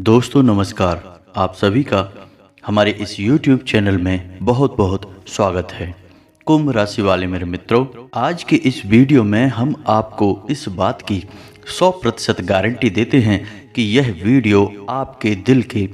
दोस्तों नमस्कार। आप सभी का हमारे इस YouTube चैनल में बहुत बहुत स्वागत है। कुंभ राशि वाले मेरे मित्रों, आज के इस वीडियो में हम आपको इस बात की 100% गारंटी देते हैं कि यह वीडियो आपके दिल के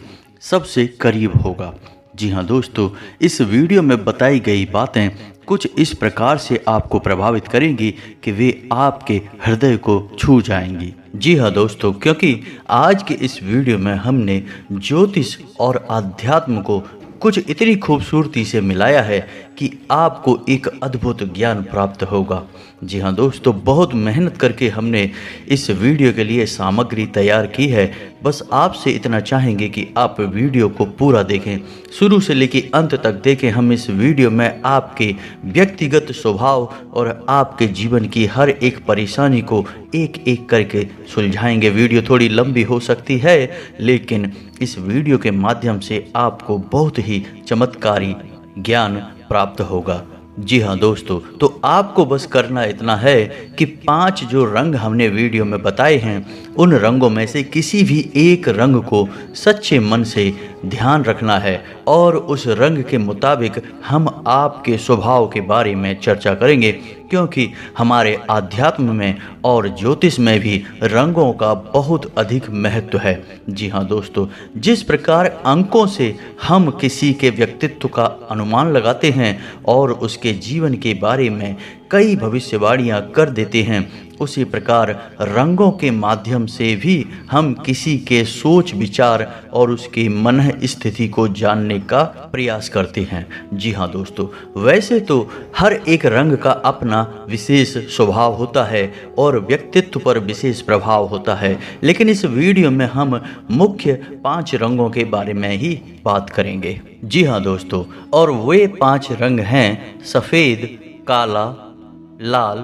सबसे करीब होगा। जी हाँ दोस्तों, इस वीडियो में बताई गई बातें कुछ इस प्रकार से आपको प्रभावित करेंगी कि वे आपके हृदय को छू जाएंगी। जी हाँ दोस्तों, क्योंकि आज के इस वीडियो में हमने ज्योतिष और आध्यात्म को कुछ इतनी खूबसूरती से मिलाया है कि आपको एक अद्भुत ज्ञान प्राप्त होगा। जी हाँ दोस्तों, बहुत मेहनत करके हमने इस वीडियो के लिए सामग्री तैयार की है। बस आपसे इतना चाहेंगे कि आप वीडियो को पूरा देखें, शुरू से लेकर अंत तक देखें। हम इस वीडियो में आपके व्यक्तिगत स्वभाव और आपके जीवन की हर एक परेशानी को एक एक करके सुलझाएंगे। वीडियो थोड़ी लंबी हो सकती है, लेकिन इस वीडियो के माध्यम से आपको बहुत ही चमत्कारी ज्ञान प्राप्त होगा। जी हाँ दोस्तों, तो आपको बस करना इतना है कि 5 जो रंग हमने वीडियो में बताए हैं, उन रंगों में से किसी भी एक रंग को सच्चे मन से ध्यान रखना है और उस रंग के मुताबिक हम आपके स्वभाव के बारे में चर्चा करेंगे, क्योंकि हमारे आध्यात्म में और ज्योतिष में भी रंगों का बहुत अधिक महत्व है। जी हाँ दोस्तों, जिस प्रकार अंकों से हम किसी के व्यक्तित्व का अनुमान लगाते हैं और उसके जीवन के बारे में कई भविष्यवाणियाँ कर देते हैं, उसी प्रकार रंगों के माध्यम से भी हम किसी के सोच विचार और उसकी मन स्थिति को जानने का प्रयास करते हैं। जी हाँ दोस्तों, वैसे तो हर एक रंग का अपना विशेष स्वभाव होता है और व्यक्तित्व पर विशेष प्रभाव होता है, लेकिन इस वीडियो में हम मुख्य 5 रंगों के बारे में ही बात करेंगे। जी हाँ दोस्तों, और वे 5 रंग हैं सफ़ेद, काला, लाल,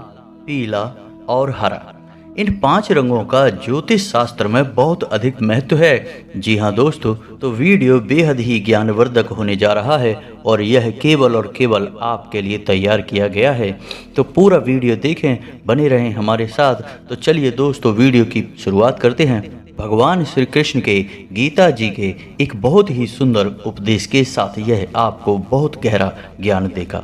पीला और हरा। इन 5 रंगों का ज्योतिष शास्त्र में बहुत अधिक महत्व है। जी हाँ दोस्तों, तो वीडियो बेहद ही ज्ञानवर्धक होने जा रहा है और यह केवल और केवल आपके लिए तैयार किया गया है। तो पूरा वीडियो देखें, बने रहें हमारे साथ। तो चलिए दोस्तों, वीडियो की शुरुआत करते हैं भगवान श्री कृष्ण के गीता जी के एक बहुत ही सुंदर उपदेश के साथ। यह आपको बहुत गहरा ज्ञान देगा।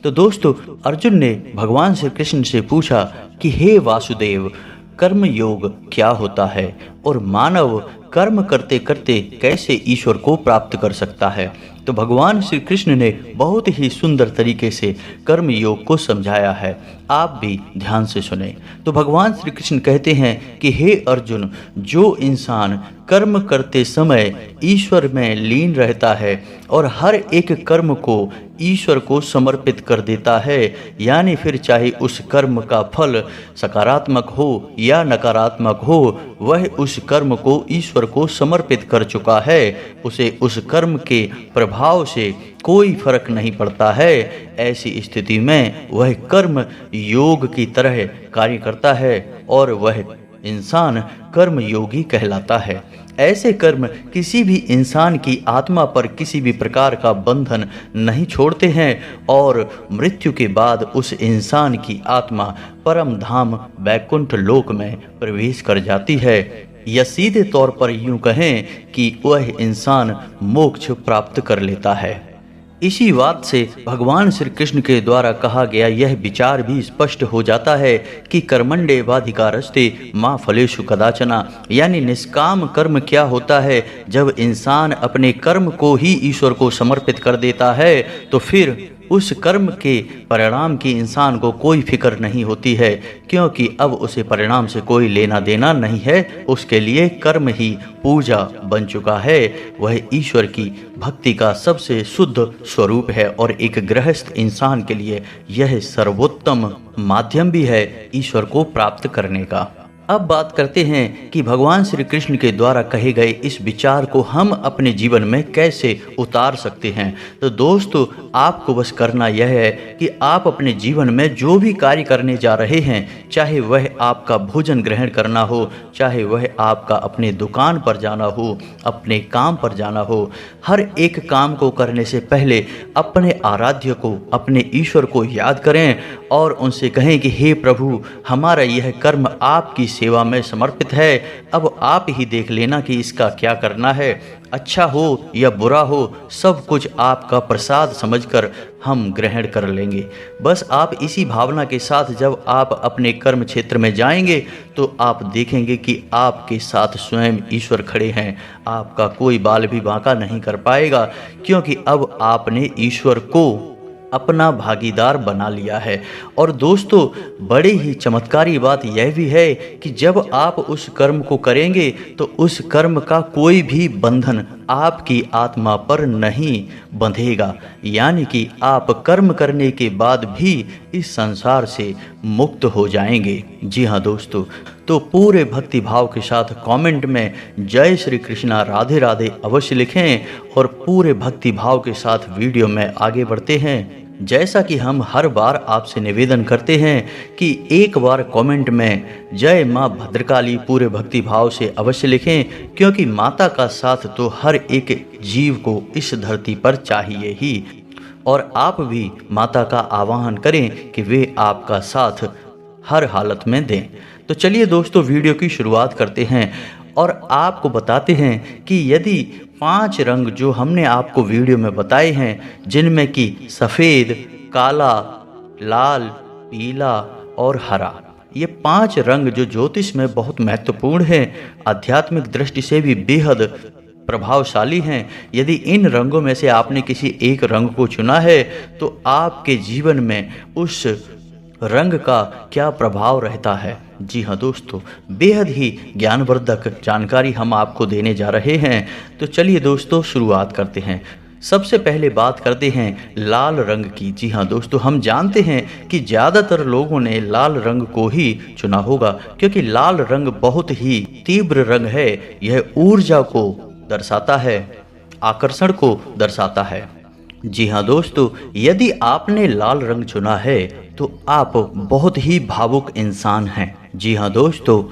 तो दोस्तों, अर्जुन ने भगवान श्री कृष्ण से पूछा कि हे वासुदेव, कर्म योग क्या होता है और मानव कर्म करते करते कैसे ईश्वर को प्राप्त कर सकता है। तो भगवान श्री कृष्ण ने बहुत ही सुंदर तरीके से कर्म योग को समझाया है। आप भी ध्यान से सुने। तो भगवान श्री कृष्ण कहते हैं कि हे अर्जुन, जो इंसान कर्म करते समय ईश्वर में लीन रहता है और हर एक कर्म को ईश्वर को समर्पित कर देता है, यानी फिर चाहे उस कर्म का फल सकारात्मक हो या नकारात्मक हो, वह उस कर्म को ईश्वर को समर्पित कर चुका है। उसे उस कर्म के प्रभाव से कोई फर्क नहीं पड़ता है। ऐसी स्थिति में वह कर्म योग की तरह कार्य करता है और वह इंसान कर्म योगी कहलाता है। ऐसे कर्म किसी भी इंसान की आत्मा पर किसी भी प्रकार का बंधन नहीं छोड़ते हैं और मृत्यु के बाद उस इंसान की आत्मा परम धाम वैकुंठ लोक में प्रवेश कर जाती है, या सीधे तौर पर यूं कहें कि वह इंसान मोक्ष प्राप्त कर लेता है। इसी बात से भगवान श्री कृष्ण के द्वारा कहा गया यह विचार भी स्पष्ट हो जाता है कि कर्मण्येवाधिकारस्ते मा फलेषु कदाचन, यानी निष्काम कर्म क्या होता है। जब इंसान अपने कर्म को ही ईश्वर को समर्पित कर देता है, तो फिर उस कर्म के परिणाम की इंसान को कोई फिक्र नहीं होती है, क्योंकि अब उसे परिणाम से कोई लेना देना नहीं है। उसके लिए कर्म ही पूजा बन चुका है। वह ईश्वर की भक्ति का सबसे शुद्ध स्वरूप है और एक गृहस्थ इंसान के लिए यह सर्वोत्तम माध्यम भी है ईश्वर को प्राप्त करने का। अब बात करते हैं कि भगवान श्री कृष्ण के द्वारा कहे गए इस विचार को हम अपने जीवन में कैसे उतार सकते हैं। तो दोस्तों, आपको बस करना यह है कि आप अपने जीवन में जो भी कार्य करने जा रहे हैं, चाहे वह आपका भोजन ग्रहण करना हो, चाहे वह आपका अपने दुकान पर जाना हो, अपने काम पर जाना हो, हर एक काम को करने से पहले अपने आराध्य को, अपने ईश्वर को याद करें और उनसे कहें कि हे प्रभु, हमारा यह कर्म आपकी सेवा में समर्पित है। अब आप ही देख लेना कि इसका क्या करना है। अच्छा हो या बुरा हो, सब कुछ आपका प्रसाद समझकर हम ग्रहण कर लेंगे। बस आप इसी भावना के साथ जब आप अपने कर्म क्षेत्र में जाएंगे तो आप देखेंगे कि आपके साथ स्वयं ईश्वर खड़े हैं। आपका कोई बाल भी बांका नहीं कर पाएगा, क्योंकि अब आपने ईश्वर को अपना भागीदार बना लिया है। और दोस्तों, बड़ी ही चमत्कारी बात यह भी है कि जब आप उस कर्म को करेंगे तो उस कर्म का कोई भी बंधन आपकी आत्मा पर नहीं बंधेगा, यानी कि आप कर्म करने के बाद भी इस संसार से मुक्त हो जाएंगे। जी हाँ दोस्तों, तो पूरे भक्ति भाव के साथ कमेंट में जय श्री कृष्णा राधे राधे अवश्य लिखें और पूरे भक्ति भाव के साथ वीडियो में आगे बढ़ते हैं। जैसा कि हम हर बार आपसे निवेदन करते हैं कि एक बार कमेंट में जय माँ भद्रकाली पूरे भक्ति भाव से अवश्य लिखें, क्योंकि माता का साथ तो हर एक जीव को इस धरती पर चाहिए ही। और आप भी माता का आह्वान करें कि वे आपका साथ हर हालत में दें। तो चलिए दोस्तों, वीडियो की शुरुआत करते हैं और आपको बताते हैं कि यदि 5 रंग जो हमने आपको वीडियो में बताए हैं, जिनमें कि सफ़ेद, काला, लाल, पीला और हरा, ये 5 रंग जो ज्योतिष में बहुत महत्वपूर्ण हैं, आध्यात्मिक दृष्टि से भी बेहद प्रभावशाली हैं। यदि इन रंगों में से आपने किसी एक रंग को चुना है तो आपके जीवन में उस रंग का क्या प्रभाव रहता है। जी हाँ दोस्तों, बेहद ही ज्ञानवर्धक जानकारी हम आपको देने जा रहे हैं। तो चलिए दोस्तों, शुरुआत करते हैं। सबसे पहले बात करते हैं लाल रंग की। जी हाँ दोस्तों, हम जानते हैं कि ज़्यादातर लोगों ने लाल रंग को ही चुना होगा, क्योंकि लाल रंग बहुत ही तीव्र रंग है। यह ऊर्जा को दर्शाता है, आकर्षण को दर्शाता है। जी हाँ दोस्तों, यदि आपने लाल रंग चुना है तो आप बहुत ही भावुक इंसान हैं। जी हाँ दोस्तों,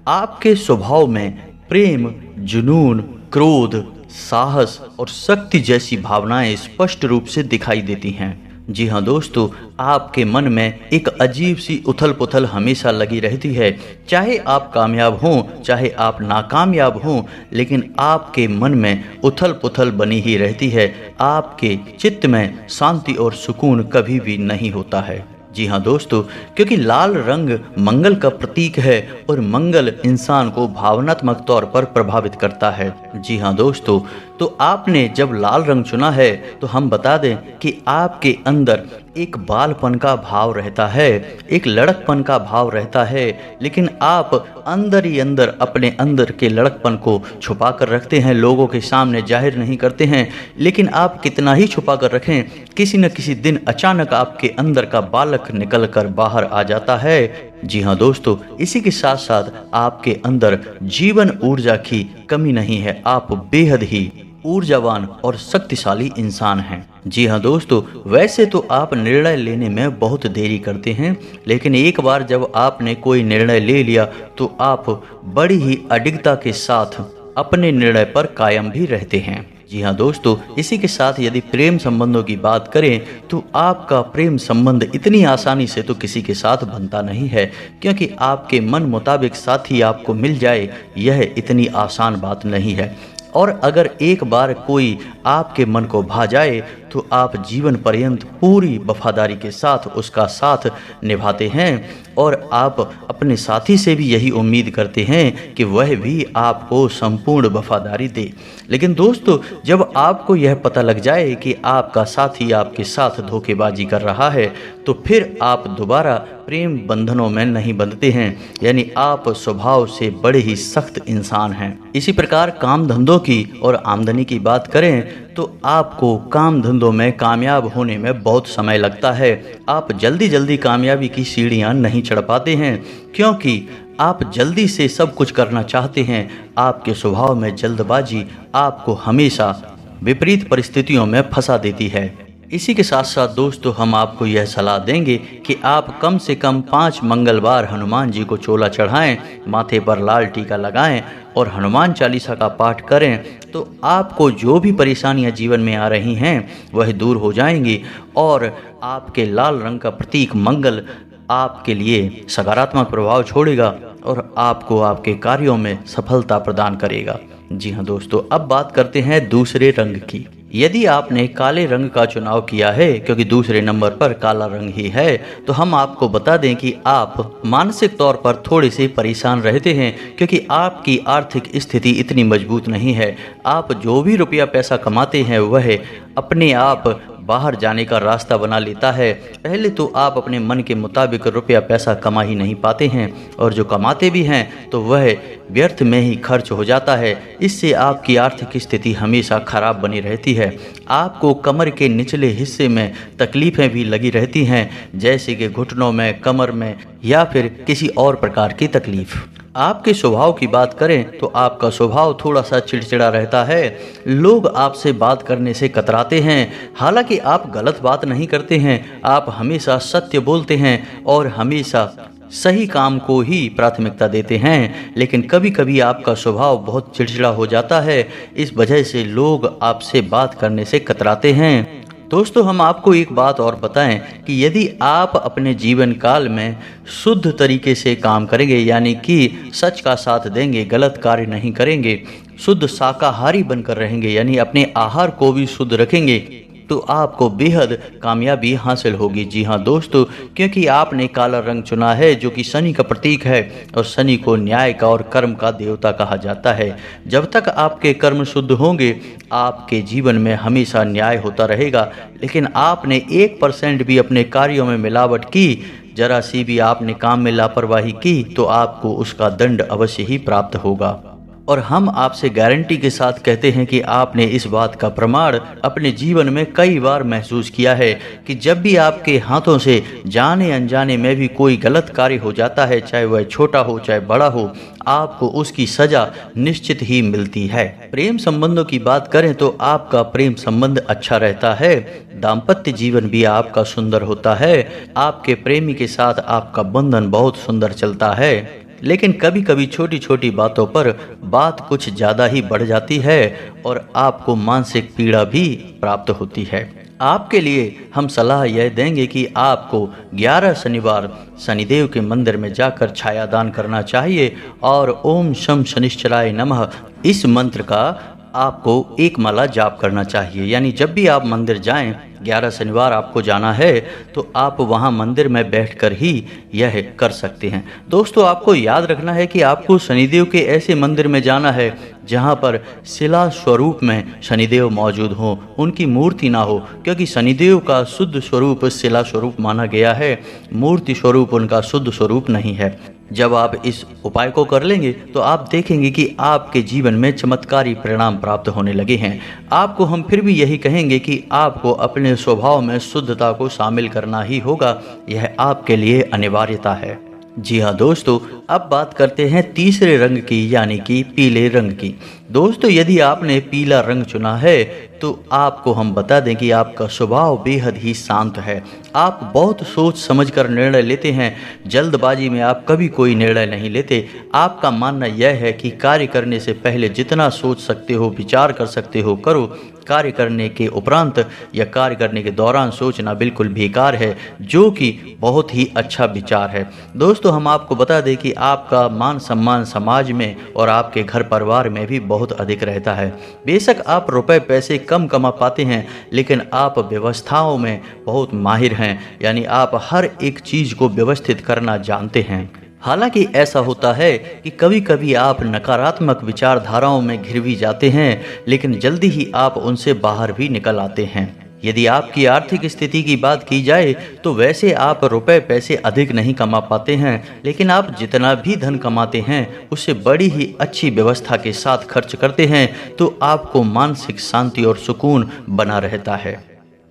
आपके स्वभाव में प्रेम, जुनून, क्रोध, साहस और शक्ति जैसी भावनाएं स्पष्ट रूप से दिखाई देती हैं। जी हाँ दोस्तों, आपके मन में एक अजीब सी उथल पुथल हमेशा लगी रहती है। चाहे आप कामयाब हों, चाहे आप नाकामयाब हों, लेकिन आपके मन में उथल पुथल बनी ही रहती है। आपके चित्त में शांति और सुकून कभी भी नहीं होता है। जी हाँ दोस्तों, क्योंकि लाल रंग मंगल का प्रतीक है और मंगल इंसान को भावनात्मक तौर पर प्रभावित करता है। जी हाँ दोस्तों, तो आपने जब लाल रंग चुना है तो हम बता दें कि आपके अंदर एक बालपन का भाव रहता है, एक लड़कपन का भाव रहता है, लेकिन आप अंदर ही अंदर अपने अंदर के लड़कपन को छुपा कर रखते हैं, लोगों के सामने जाहिर नहीं करते हैं। लेकिन आप कितना ही छुपा कर रखें, किसी न किसी दिन अचानक आपके अंदर का बालक निकल कर बाहर आ जाता है। जी हाँ दोस्तों, इसी के साथ साथ आपके अंदर जीवन ऊर्जा की कमी नहीं है। आप बेहद ही ऊर्जावान और शक्तिशाली इंसान हैं। जी हाँ दोस्तों, वैसे तो आप निर्णय लेने में बहुत देरी करते हैं, लेकिन एक बार जब आपने कोई निर्णय ले लिया तो आप बड़ी ही अडिगता के साथ अपने निर्णय पर कायम भी रहते हैं। जी हाँ दोस्तों, इसी के साथ यदि प्रेम संबंधों की बात करें तो आपका प्रेम संबंध इतनी आसानी से तो किसी के साथ बनता नहीं है, क्योंकि आपके मन मुताबिक साथी आपको मिल जाए यह इतनी आसान बात नहीं है। और अगर एक बार कोई आपके मन को भा जाए तो आप जीवन पर्यंत पूरी वफादारी के साथ उसका साथ निभाते हैं और आप अपने साथी से भी यही उम्मीद करते हैं कि वह भी आपको संपूर्ण वफादारी दे। लेकिन दोस्तों, जब आपको यह पता लग जाए कि आपका साथी आपके साथ धोखेबाजी कर रहा है तो फिर आप दोबारा प्रेम बंधनों में नहीं बंधते हैं, यानी आप स्वभाव से बड़े ही सख्त इंसान हैं। इसी प्रकार काम धंधों की और आमदनी की बात करें तो आपको काम धंधों में कामयाब होने में बहुत समय लगता है। आप जल्दी जल्दी कामयाबी की सीढ़ियां नहीं चढ़ पाते हैं, क्योंकि आप जल्दी से सब कुछ करना चाहते हैं। आपके स्वभाव में जल्दबाजी आपको हमेशा विपरीत परिस्थितियों में फंसा देती है। इसी के साथ साथ दोस्तों, हम आपको यह सलाह देंगे कि आप कम से कम 5 मंगलवार हनुमान जी को चोला चढ़ाएं, माथे पर लाल टीका लगाएं और हनुमान चालीसा का पाठ करें, तो आपको जो भी परेशानियां जीवन में आ रही हैं वह दूर हो जाएंगी और आपके लाल रंग का प्रतीक मंगल आपके लिए सकारात्मक प्रभाव छोड़ेगा और आपको आपके कार्यों में सफलता प्रदान करेगा। जी हाँ दोस्तों, अब बात करते हैं दूसरे रंग की। यदि आपने काले रंग का चुनाव किया है, क्योंकि दूसरे नंबर पर काला रंग ही है, तो हम आपको बता दें कि आप मानसिक तौर पर थोड़े से परेशान रहते हैं, क्योंकि आपकी आर्थिक स्थिति इतनी मजबूत नहीं है। आप जो भी रुपया पैसा कमाते हैं वह अपने आप बाहर जाने का रास्ता बना लेता है। पहले तो आप अपने मन के मुताबिक रुपया पैसा कमा ही नहीं पाते हैं, और जो कमाते भी हैं तो वह व्यर्थ में ही खर्च हो जाता है। इससे आपकी आर्थिक स्थिति हमेशा खराब बनी रहती है। आपको कमर के निचले हिस्से में तकलीफ़ें भी लगी रहती हैं, जैसे कि घुटनों में, कमर में या फिर किसी और प्रकार की तकलीफ़। आपके स्वभाव की बात करें तो आपका स्वभाव थोड़ा सा चिड़चिड़ा रहता है। लोग आपसे बात करने से कतराते हैं। हालांकि आप गलत बात नहीं करते हैं, आप हमेशा सत्य बोलते हैं और हमेशा सही काम को ही प्राथमिकता देते हैं, लेकिन कभी कभी आपका स्वभाव बहुत चिड़चिड़ा हो जाता है। इस वजह से लोग आपसे बात करने से कतराते हैं। दोस्तों, हम आपको एक बात और बताएं कि यदि आप अपने जीवन काल में शुद्ध तरीके से काम करेंगे, यानी कि सच का साथ देंगे, गलत कार्य नहीं करेंगे, शुद्ध शाकाहारी बनकर रहेंगे, यानी अपने आहार को भी शुद्ध रखेंगे, तो आपको बेहद कामयाबी हासिल होगी। जी हाँ दोस्तों, क्योंकि आपने काला रंग चुना है जो कि शनि का प्रतीक है, और शनि को न्याय का और कर्म का देवता कहा जाता है। जब तक आपके कर्म शुद्ध होंगे, आपके जीवन में हमेशा न्याय होता रहेगा। लेकिन आपने 1% भी अपने कार्यों में मिलावट की, जरा सी भी आपने काम में लापरवाही की, तो आपको उसका दंड अवश्य ही प्राप्त होगा। और हम आपसे गारंटी के साथ कहते हैं कि आपने इस बात का प्रमाण अपने जीवन में कई बार महसूस किया है कि जब भी आपके हाथों से जाने अनजाने में भी कोई गलत कार्य हो जाता है, चाहे वह छोटा हो चाहे बड़ा हो, आपको उसकी सजा निश्चित ही मिलती है। प्रेम संबंधों की बात करें तो आपका प्रेम संबंध अच्छा रहता है। दाम्पत्य जीवन भी आपका सुंदर होता है। आपके प्रेमी के साथ आपका बंधन बहुत सुंदर चलता है। लेकिन कभी कभी छोटी छोटी बातों पर बात कुछ ज़्यादा ही बढ़ जाती है और आपको मानसिक पीड़ा भी प्राप्त होती है। आपके लिए हम सलाह यह देंगे कि आपको 11 शनिवार शनिदेव के मंदिर में जाकर छायादान करना चाहिए और ओम शम शनिश्चराय नमः इस मंत्र का आपको एक माला जाप करना चाहिए। यानी जब भी आप मंदिर जाएं, 11 शनिवार आपको जाना है, तो आप वहां मंदिर में बैठकर ही यह कर सकते हैं। दोस्तों, आपको याद रखना है कि आपको शनिदेव के ऐसे मंदिर में जाना है जहां पर शिला स्वरूप में शनिदेव मौजूद हो, उनकी मूर्ति ना हो, क्योंकि शनिदेव का शुद्ध स्वरूप शिला स्वरूप माना गया है, मूर्ति स्वरूप उनका शुद्ध स्वरूप नहीं है। जब आप इस उपाय को कर लेंगे तो आप देखेंगे कि आपके जीवन में चमत्कारी परिणाम प्राप्त होने लगे हैं। आपको हम फिर भी यही कहेंगे कि आपको अपने स्वभाव में शुद्धता को शामिल करना ही होगा, यह आपके लिए अनिवार्यता है। जी हाँ दोस्तों, अब बात करते हैं तीसरे रंग की, यानी कि पीले रंग की। दोस्तों, यदि आपने पीला रंग चुना है तो आपको हम बता दें कि आपका स्वभाव बेहद ही शांत है। आप बहुत सोच समझकर निर्णय लेते हैं। जल्दबाजी में आप कभी कोई निर्णय नहीं लेते। आपका मानना यह है कि कार्य करने से पहले जितना सोच सकते हो, विचार कर सकते हो, करो। कार्य करने के उपरांत या कार्य करने के दौरान सोचना बिल्कुल बेकार है, जो कि बहुत ही अच्छा विचार है। दोस्तों, हम आपको बता दें कि आपका मान सम्मान समाज में और आपके घर परिवार में भी बहुत अधिक रहता है। बेशक आप रुपए पैसे कम कमा पाते हैं, लेकिन आप व्यवस्थाओं में बहुत माहिर हैं, यानी आप हर एक चीज़ को व्यवस्थित करना जानते हैं। हालांकि ऐसा होता है कि कभी कभी आप नकारात्मक विचारधाराओं में घिर भी जाते हैं, लेकिन जल्दी ही आप उनसे बाहर भी निकल आते हैं। यदि आपकी आर्थिक स्थिति की बात की जाए तो वैसे आप रुपए पैसे अधिक नहीं कमा पाते हैं, लेकिन आप जितना भी धन कमाते हैं उसे बड़ी ही अच्छी व्यवस्था के साथ खर्च करते हैं, तो आपको मानसिक शांति और सुकून बना रहता है।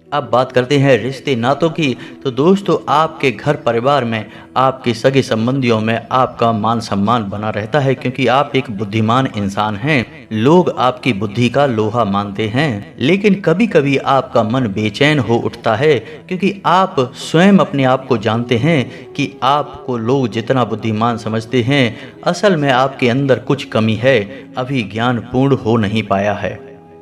अब बात करते हैं रिश्ते नातों की। तो दोस्तों, आपके घर परिवार में, आपके सगे संबंधियों में आपका मान सम्मान बना रहता है, क्योंकि आप एक बुद्धिमान इंसान हैं। लोग आपकी बुद्धि का लोहा मानते हैं, लेकिन कभी कभी आपका मन बेचैन हो उठता है, क्योंकि आप स्वयं अपने आप को जानते हैं कि आपको लोग जितना बुद्धिमान समझते हैं, असल में आपके अंदर कुछ कमी है, अभी ज्ञान पूर्ण हो नहीं पाया है।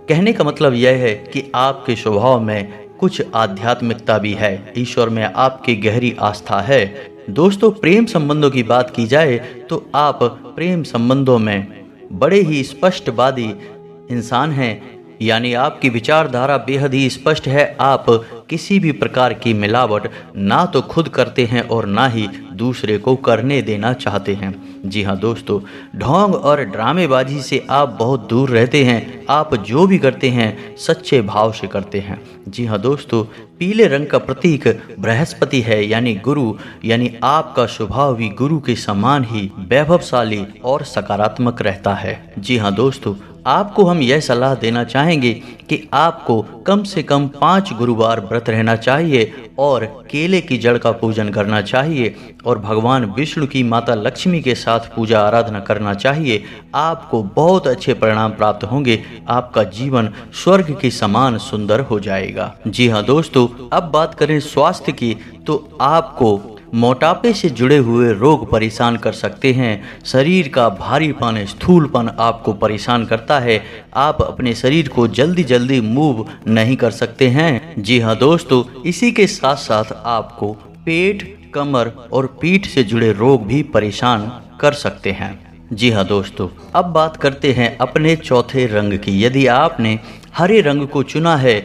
कहने का मतलब यह है कि आपके स्वभाव में कुछ आध्यात्मिकता भी है, ईश्वर में आपकी गहरी आस्था है, दोस्तों, प्रेम संबंधों की बात की जाए तो आप प्रेम संबंधों में बड़े ही स्पष्टवादी इंसान हैं, यानी आपकी विचारधारा बेहद ही स्पष्ट है। आप किसी भी प्रकार की मिलावट ना तो खुद करते हैं और ना ही दूसरे को करने देना चाहते हैं। जी हाँ दोस्तों, ढोंग और ड्रामेबाजी से आप बहुत दूर रहते हैं। आप जो भी करते हैं सच्चे भाव से करते हैं। जी हाँ दोस्तों, पीले रंग का प्रतीक बृहस्पति है, यानी गुरु, यानी आपका स्वभाव भी गुरु के समान ही वैभवशाली और सकारात्मक रहता है। जी हाँ दोस्तों, आपको हम यह सलाह देना चाहेंगे कि आपको कम से कम 5 गुरुवार व्रत रहना चाहिए और केले की जड़ का पूजन करना चाहिए और भगवान विष्णु की माता लक्ष्मी के साथ पूजा आराधना करना चाहिए। आपको बहुत अच्छे परिणाम प्राप्त होंगे। आपका जीवन स्वर्ग के समान सुंदर हो जाएगा। जी हाँ दोस्तों, अब बात करें स्वास्थ्य की, तो आपको मोटापे से जुड़े हुए रोग परेशान कर सकते हैं। शरीर का भारीपन, स्थूलपन आपको परेशान करता है। आप अपने शरीर को जल्दी जल्दी मूव नहीं कर सकते हैं। जी हाँ दोस्तों, इसी के साथ साथ आपको पेट, कमर और पीठ से जुड़े रोग भी परेशान कर सकते हैं। जी हाँ दोस्तों, अब बात करते हैं अपने चौथे रंग की। यदि आपने हरे रंग को चुना है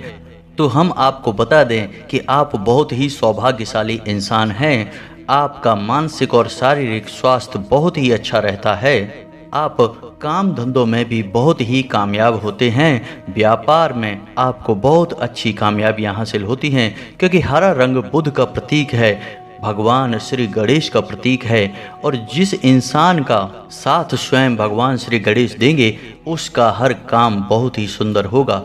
तो हम आपको बता दें कि आप बहुत ही सौभाग्यशाली इंसान हैं। आपका मानसिक और शारीरिक स्वास्थ्य बहुत ही अच्छा रहता है। आप काम धंधों में भी बहुत ही कामयाब होते हैं। व्यापार में आपको बहुत अच्छी कामयाबियां हासिल होती हैं, क्योंकि हरा रंग बुध का प्रतीक है, भगवान श्री गणेश का प्रतीक है। और जिस इंसान का साथ स्वयं भगवान श्री गणेश देंगे उसका हर काम बहुत ही सुंदर होगा।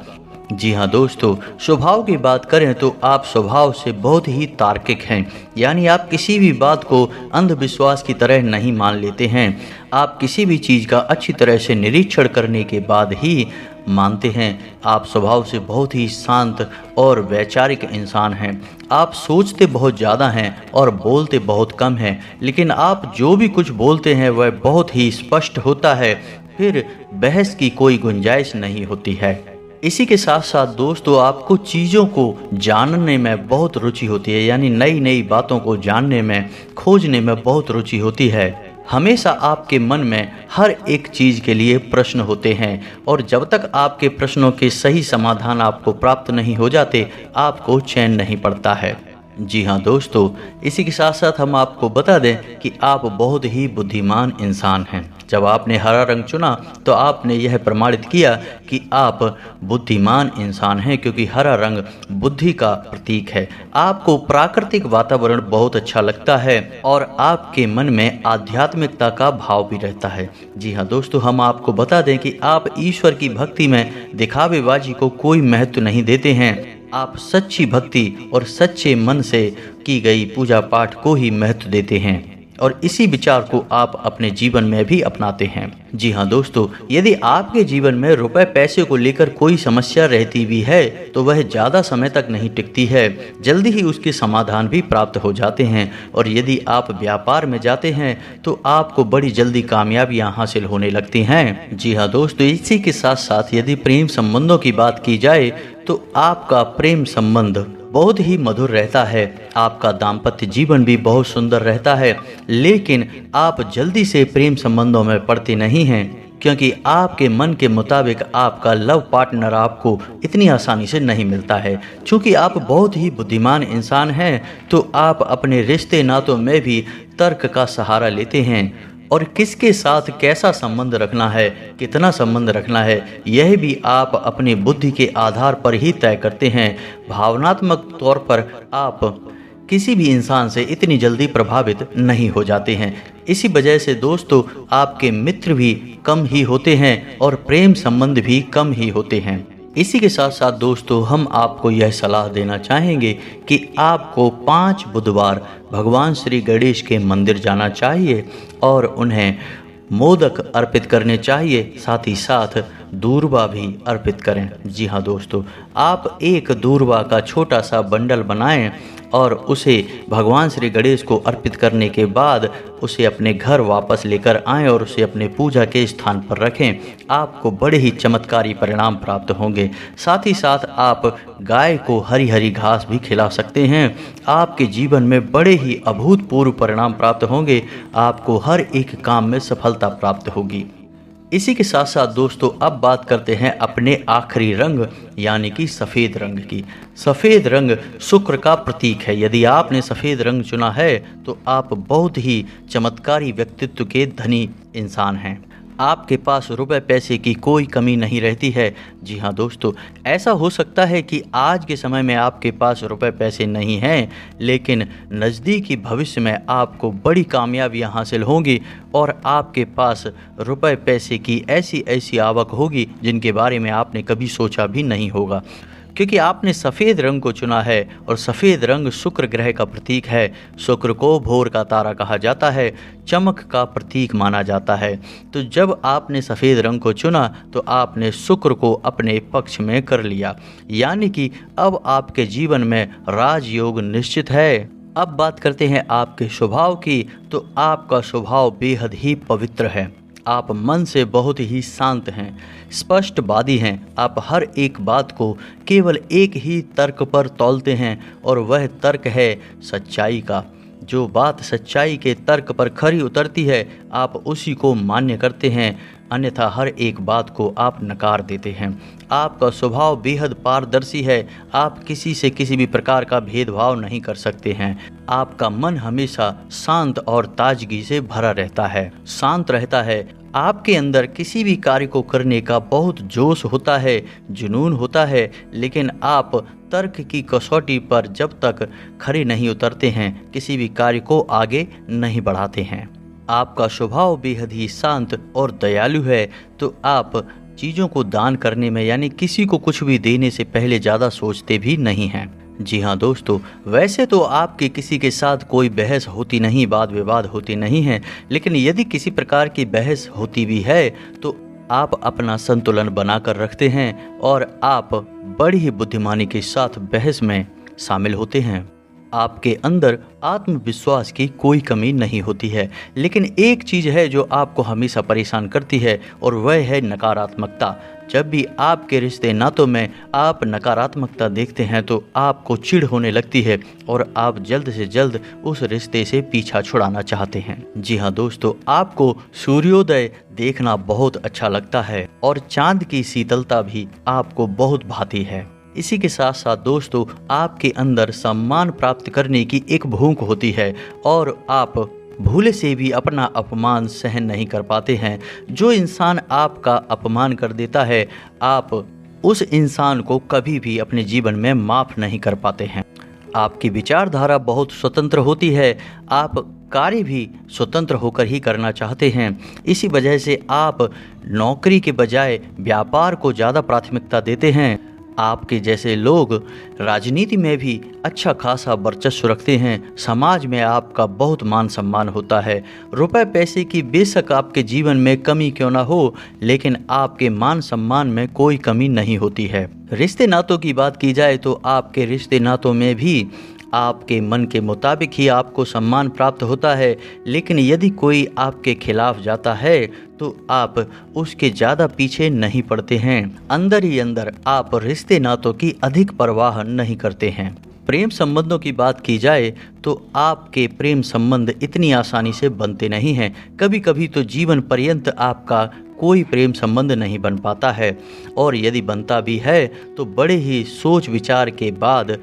जी हाँ दोस्तों, स्वभाव की बात करें तो आप स्वभाव से बहुत ही तार्किक हैं, यानी आप किसी भी बात को अंधविश्वास की तरह नहीं मान लेते हैं। आप किसी भी चीज़ का अच्छी तरह से निरीक्षण करने के बाद ही मानते हैं। आप स्वभाव से बहुत ही शांत और वैचारिक इंसान हैं। आप सोचते बहुत ज़्यादा हैं और बोलते बहुत कम हैं, लेकिन आप जो भी कुछ बोलते हैं वह बहुत ही स्पष्ट होता है, फिर बहस की कोई गुंजाइश नहीं होती है। इसी के साथ साथ दोस्तों, आपको चीज़ों को जानने में बहुत रुचि होती है, यानी नई नई बातों को जानने में, खोजने में बहुत रुचि होती है। हमेशा आपके मन में हर एक चीज़ के लिए प्रश्न होते हैं और जब तक आपके प्रश्नों के सही समाधान आपको प्राप्त नहीं हो जाते, आपको चैन नहीं पड़ता है। जी हाँ दोस्तों, इसी के साथ साथ हम आपको बता दें कि आप बहुत ही बुद्धिमान इंसान हैं। जब आपने हरा रंग चुना तो आपने यह प्रमाणित किया कि आप बुद्धिमान इंसान हैं, क्योंकि हरा रंग बुद्धि का प्रतीक है। आपको प्राकृतिक वातावरण बहुत अच्छा लगता है और आपके मन में आध्यात्मिकता का भाव भी रहता है। जी हाँ दोस्तों, हम आपको बता दें कि आप ईश्वर की भक्ति में दिखावेबाजी को कोई महत्व नहीं देते हैं। आप सच्ची भक्ति और सच्चे मन से की गई पूजा पाठ को ही महत्व देते हैं और इसी विचार को आप अपने जीवन में भी अपनाते हैं। जी हाँ दोस्तों, यदि आपके जीवन में रुपए पैसे को लेकर कोई समस्या रहती भी है तो वह ज़्यादा समय तक नहीं टिकती है, जल्दी ही उसके समाधान भी प्राप्त हो जाते हैं। और यदि आप व्यापार में जाते हैं तो आपको बड़ी जल्दी कामयाबियाँ हासिल होने लगती हैं। जी हाँ दोस्तों, इसी के साथ साथ यदि प्रेम संबंधों की बात की जाए तो आपका प्रेम संबंध बहुत ही मधुर रहता है। आपका दाम्पत्य जीवन भी बहुत सुंदर रहता है, लेकिन आप जल्दी से प्रेम संबंधों में पड़ते नहीं हैं, क्योंकि आपके मन के मुताबिक आपका लव पार्टनर आपको इतनी आसानी से नहीं मिलता है। चूँकि आप बहुत ही बुद्धिमान इंसान हैं तो आप अपने रिश्ते नातों में भी तर्क का सहारा लेते हैं और किसके साथ कैसा संबंध रखना है, कितना संबंध रखना है, यह भी आप अपनी बुद्धि के आधार पर ही तय करते हैं। भावनात्मक तौर पर आप किसी भी इंसान से इतनी जल्दी प्रभावित नहीं हो जाते हैं। इसी वजह से दोस्तों, आपके मित्र भी कम ही होते हैं और प्रेम संबंध भी कम ही होते हैं। इसी के साथ साथ दोस्तों, हम आपको यह सलाह देना चाहेंगे कि आपको 5 बुधवार भगवान श्री गणेश के मंदिर जाना चाहिए और उन्हें मोदक अर्पित करने चाहिए, साथ ही साथ दूर्वा भी अर्पित करें। जी हाँ दोस्तों, आप एक दूर्वा का छोटा सा बंडल बनाएं, और उसे भगवान श्री गणेश को अर्पित करने के बाद उसे अपने घर वापस लेकर आएं और उसे अपने पूजा के स्थान पर रखें। आपको बड़े ही चमत्कारी परिणाम प्राप्त होंगे। साथ ही साथ आप गाय को हरी हरी घास भी खिला सकते हैं। आपके जीवन में बड़े ही अभूतपूर्व परिणाम प्राप्त होंगे। आपको हर एक काम में सफलता प्राप्त होगी। इसी के साथ साथ दोस्तों अब बात करते हैं अपने आखिरी रंग यानी कि सफ़ेद रंग की। सफ़ेद रंग शुक्र का प्रतीक है। यदि आपने सफ़ेद रंग चुना है तो आप बहुत ही चमत्कारी व्यक्तित्व के धनी इंसान हैं। आपके पास रुपए पैसे की कोई कमी नहीं रहती है। जी हाँ दोस्तों, ऐसा हो सकता है कि आज के समय में आपके पास रुपए पैसे नहीं हैं, लेकिन नज़दीकी भविष्य में आपको बड़ी कामयाबियां हासिल होंगी और आपके पास रुपए पैसे की ऐसी ऐसी आवक होगी जिनके बारे में आपने कभी सोचा भी नहीं होगा, क्योंकि आपने सफ़ेद रंग को चुना है और सफ़ेद रंग शुक्र ग्रह का प्रतीक है। शुक्र को भोर का तारा कहा जाता है, चमक का प्रतीक माना जाता है। तो जब आपने सफ़ेद रंग को चुना तो आपने शुक्र को अपने पक्ष में कर लिया, यानी कि अब आपके जीवन में राजयोग निश्चित है। अब बात करते हैं आपके स्वभाव की। तो आपका स्वभाव बेहद ही पवित्र है। आप मन से बहुत ही शांत हैं, स्पष्टवादी हैं। आप हर एक बात को केवल एक ही तर्क पर तौलते हैं और वह तर्क है सच्चाई का। जो बात सच्चाई के तर्क पर खरी उतरती है आप उसी को मान्य करते हैं, अन्यथा हर एक बात को आप नकार देते हैं। आपका स्वभाव बेहद पारदर्शी है। आप किसी से किसी भी प्रकार का भेदभाव नहीं कर सकते हैं। आपका मन हमेशा शांत और ताजगी से भरा रहता है, शांत रहता है। आपके अंदर किसी भी कार्य को करने का बहुत जोश होता है, जुनून होता है, लेकिन आप तर्क की कसौटी पर जब तक खरे नहीं उतरते हैं किसी भी कार्य को आगे नहीं बढ़ाते हैं। आपका स्वभाव बेहद ही शांत और दयालु है। तो आप चीज़ों को दान करने में यानी किसी को कुछ भी देने से पहले ज़्यादा सोचते भी नहीं हैं। जी हाँ दोस्तों, वैसे तो आपके किसी के साथ कोई बहस होती नहीं, वाद विवाद होती नहीं है, लेकिन यदि किसी प्रकार की बहस होती भी है तो आप अपना संतुलन बनाकर रखते हैं और आप बड़ी ही बुद्धिमानी के साथ बहस में शामिल होते हैं। आपके अंदर आत्मविश्वास की कोई कमी नहीं होती है, लेकिन एक चीज़ है जो आपको हमेशा परेशान करती है और वह है नकारात्मकता। जब भी आपके रिश्ते नातों में आप नकारात्मकता देखते हैं तो आपको चिढ़ होने लगती है और आप जल्द से जल्द उस रिश्ते से पीछा छुड़ाना चाहते हैं। जी हाँ दोस्तों, आपको सूर्योदय देखना बहुत अच्छा लगता है और चांद की शीतलता भी आपको बहुत भाती है। इसी के साथ साथ दोस्तों, आपके अंदर सम्मान प्राप्त करने की एक भूख होती है और आप भूले से भी अपना अपमान सहन नहीं कर पाते हैं। जो इंसान आपका अपमान कर देता है आप उस इंसान को कभी भी अपने जीवन में माफ़ नहीं कर पाते हैं। आपकी विचारधारा बहुत स्वतंत्र होती है। आप कार्य भी स्वतंत्र होकर ही करना चाहते हैं। इसी वजह से आप नौकरी के बजाय व्यापार को ज़्यादा प्राथमिकता देते हैं। आपके जैसे लोग राजनीति में भी अच्छा खासा वर्चस्व रखते हैं। समाज में आपका बहुत मान सम्मान होता है। रुपए पैसे की बेशक आपके जीवन में कमी क्यों ना हो, लेकिन आपके मान सम्मान में कोई कमी नहीं होती है। रिश्ते नातों की बात की जाए तो आपके रिश्ते नातों में भी आपके मन के मुताबिक ही आपको सम्मान प्राप्त होता है, लेकिन यदि कोई आपके खिलाफ जाता है तो आप उसके ज़्यादा पीछे नहीं पड़ते हैं। अंदर ही अंदर आप रिश्ते नातों की अधिक परवाह नहीं करते हैं। प्रेम संबंधों की बात की जाए तो आपके प्रेम संबंध इतनी आसानी से बनते नहीं हैं। कभी कभी तो जीवन पर्यंत आपका कोई प्रेम संबंध नहीं बन पाता है और यदि बनता भी है तो बड़े ही सोच विचार के बाद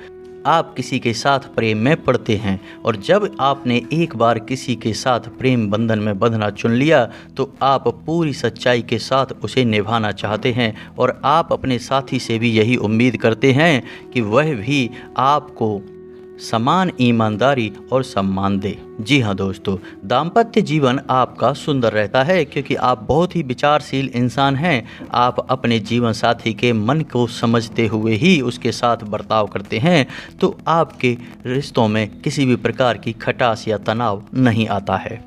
आप किसी के साथ प्रेम में पड़ते हैं। और जब आपने एक बार किसी के साथ प्रेम बंधन में बंधना चुन लिया तो आप पूरी सच्चाई के साथ उसे निभाना चाहते हैं और आप अपने साथी से भी यही उम्मीद करते हैं कि वह भी आपको समान ईमानदारी और सम्मान दे। जी हाँ दोस्तों, दाम्पत्य जीवन आपका सुंदर रहता है क्योंकि आप बहुत ही विचारशील इंसान हैं। आप अपने जीवन साथी के मन को समझते हुए ही उसके साथ बर्ताव करते हैं, तो आपके रिश्तों में किसी भी प्रकार की खटास या तनाव नहीं आता है।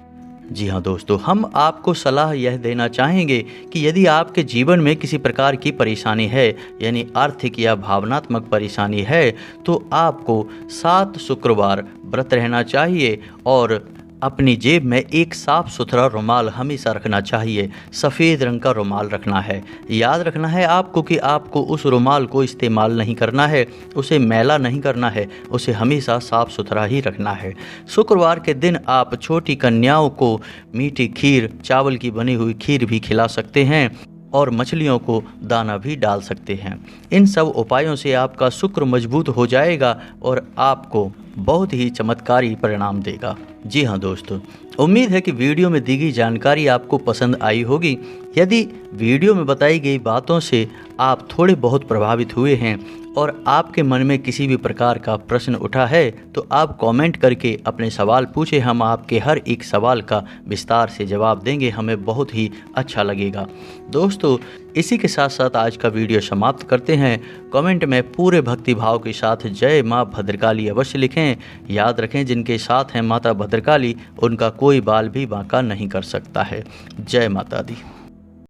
जी हाँ दोस्तों, हम आपको सलाह यह देना चाहेंगे कि यदि आपके जीवन में किसी प्रकार की परेशानी है, यानी आर्थिक या भावनात्मक परेशानी है, तो आपको 7 शुक्रवार व्रत रहना चाहिए और अपनी जेब में एक साफ सुथरा रुमाल हमेशा रखना चाहिए। सफ़ेद रंग का रुमाल रखना है। याद रखना है आपको कि आपको उस रुमाल को इस्तेमाल नहीं करना है, उसे मैला नहीं करना है, उसे हमेशा साफ सुथरा ही रखना है। शुक्रवार के दिन आप छोटी कन्याओं को मीठी खीर, चावल की बनी हुई खीर भी खिला सकते हैं और मछलियों को दाना भी डाल सकते हैं। इन सब उपायों से आपका शुक्र मजबूत हो जाएगा और आपको बहुत ही चमत्कारी परिणाम देगा। जी हाँ दोस्तों, उम्मीद है कि वीडियो में दी गई जानकारी आपको पसंद आई होगी। यदि वीडियो में बताई गई बातों से आप थोड़े बहुत प्रभावित हुए हैं और आपके मन में किसी भी प्रकार का प्रश्न उठा है, तो आप कमेंट करके अपने सवाल पूछें। हम आपके हर एक सवाल का विस्तार से जवाब देंगे, हमें बहुत ही अच्छा लगेगा। दोस्तों, इसी के साथ साथ आज का वीडियो समाप्त करते हैं। कमेंट में पूरे भक्तिभाव के साथ जय माँ भद्रकाली अवश्य लिखें। याद रखें, जिनके साथ हैं माता भद्रकाली, उनका कोई बाल भी बांका नहीं कर सकता है। जय माता दी।